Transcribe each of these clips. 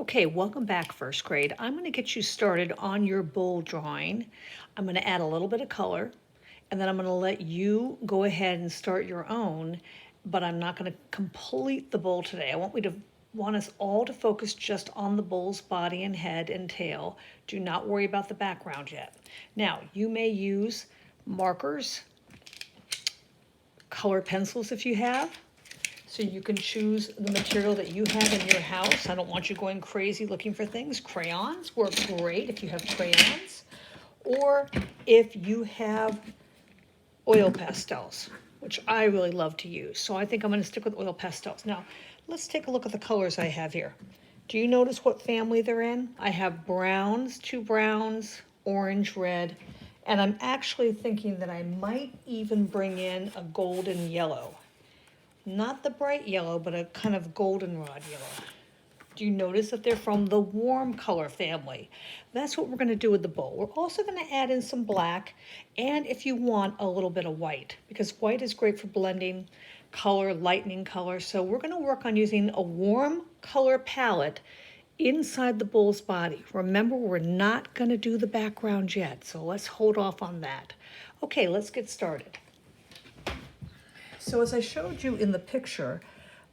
Okay, welcome back, first grade. I'm going to get you started on your bowl drawing. I'm going to add a little bit of color, and then I'm going to let you go ahead and start your own, but I'm not going to complete the bowl today. I want us all to focus just on the bowl's body and head and tail. Do not worry about the background yet. Now, you may use markers, color pencils if you have. So you can choose the material that you have in your house. I don't want you going crazy looking for things. Crayons work great if you have crayons, or if you have oil pastels, which I really love to use. So I think I'm going to stick with oil pastels. Now, let's take a look at the colors I have here. Do you notice what family they're in? I have browns, two browns, orange, red, and I'm actually thinking that I might even bring in a golden yellow. Not the bright yellow, but a kind of goldenrod yellow. Do you notice that they're from the warm color family? That's what we're going to do with the bowl. We're also going to add in some black, and if you want, a little bit of white, because white is great for blending color, lightening color. So we're going to work on using a warm color palette inside the bowl's body. Remember, we're not going to do the background yet, so let's hold off on that. Okay, let's get started. So as I showed you in the picture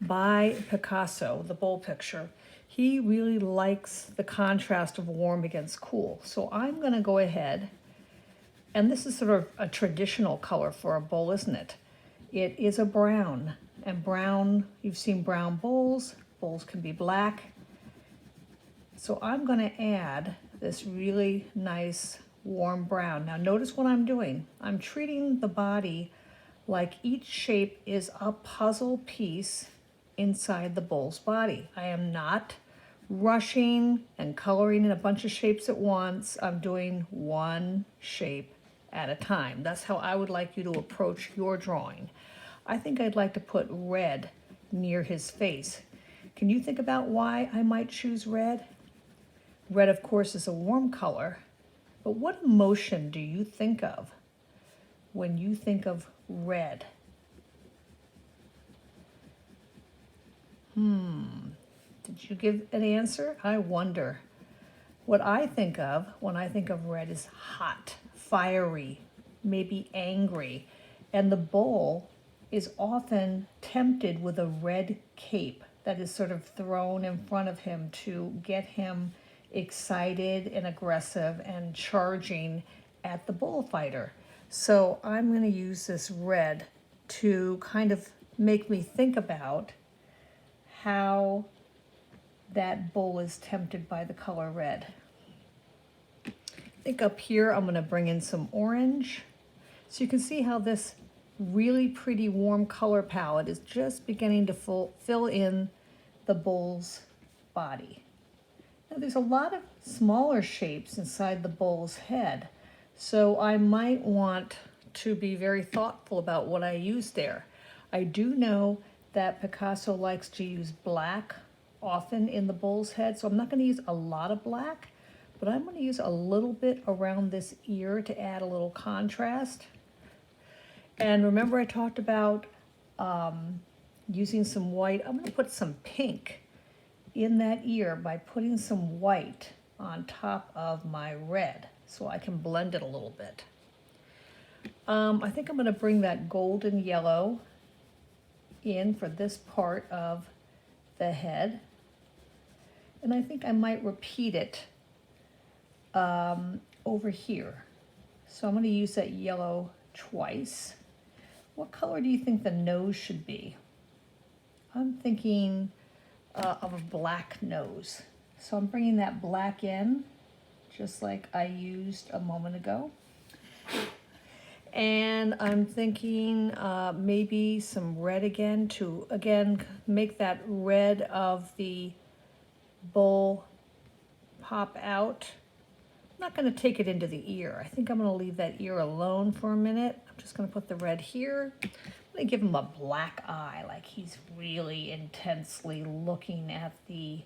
by Picasso, the bowl picture, he really likes the contrast of warm against cool. So I'm going to go ahead, and this is sort of a traditional color for a bowl, isn't it? It is a brown, and brown, you've seen brown bowls. Bowls can be black. So I'm going to add this really nice warm brown. Now notice what I'm doing. I'm treating the body like each shape is a puzzle piece inside the bowl's body. I am not rushing and coloring in a bunch of shapes at once. I'm doing one shape at a time. That's how I would like you to approach your drawing. I think I'd like to put red near his face. Can you think about why I might choose red? Red, of course, is a warm color, but what emotion do you think of when you think of red? Did you give an answer? I wonder. What I think of when I think of red is hot, fiery, maybe angry. And the bowl is often tempted with a red cape that is sort of thrown in front of him to get him excited and aggressive and charging at the bullfighter. So I'm going to use this red to kind of make me think about how that bull is tempted by the color red. I think up here I'm going to bring in some orange. So you can see how this really pretty warm color palette is just beginning to fill in the bull's body. Now there's a lot of smaller shapes inside the bull's head, so I might want to be very thoughtful about what I use there. I do know that Picasso likes to use black often in the bull's head, so I'm not going to use a lot of black, but I'm going to use a little bit around this ear to add a little contrast. And remember I talked about using some white. I'm going to put some pink in that ear by putting some white on top of my red so I can blend it a little bit. I think I'm going to bring that golden yellow in for this part of the head, and I think I might repeat it over here. So I'm going to use that yellow twice. What color do you think the nose should be? I'm thinking of a black nose. So I'm bringing that black in, just like I used a moment ago. And I'm thinking maybe some red again to, make that red of the bowl pop out. I'm not going to take it into the ear. I think I'm going to leave that ear alone for a minute. I'm just going to put the red here. I'm going to give him a black eye, like he's really intensely looking at the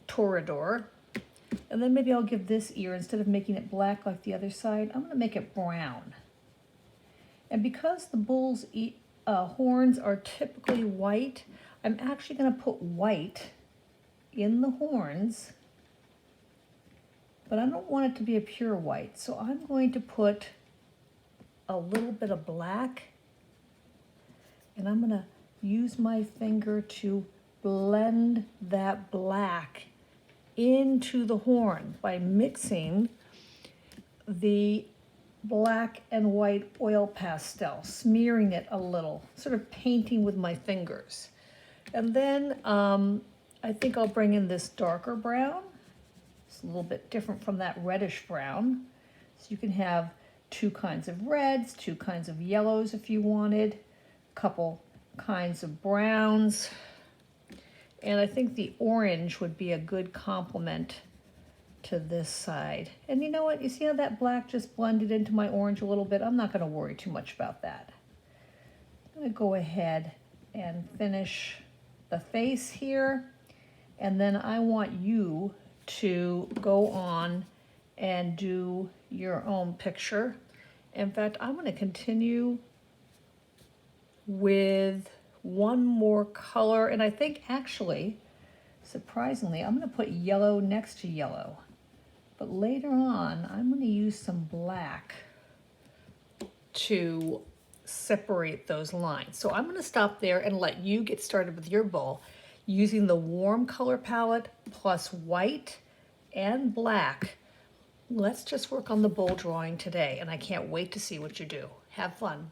toreador. And then maybe I'll give this ear, instead of making it black like the other side, I'm going to make it brown. And because the bull's horns are typically white, I'm actually going to put white in the horns, but I don't want it to be a pure white. So I'm going to put a little bit of black, and I'm gonna use my finger to blend that black into the horn by mixing the black and white oil pastel, smearing it a little, sort of painting with my fingers. And then I think I'll bring in this darker brown. It's a little bit different from that reddish brown. So you can have two kinds of reds, two kinds of yellows if you wanted, a couple kinds of browns. And I think the orange would be a good complement to this side. And you know what? You see how that black just blended into my orange a little bit? I'm not going to worry too much about that. I'm going to go ahead and finish the face here. And then I want you to go on and do your own picture. In fact, I'm going to continue with one more color, and I think actually, surprisingly, I'm going to put yellow next to yellow. But later on, I'm going to use some black to separate those lines. So I'm going to stop there and let you get started with your bowl using the warm color palette plus white and black. Let's just work on the bowl drawing today, and I can't wait to see what you do. Have fun.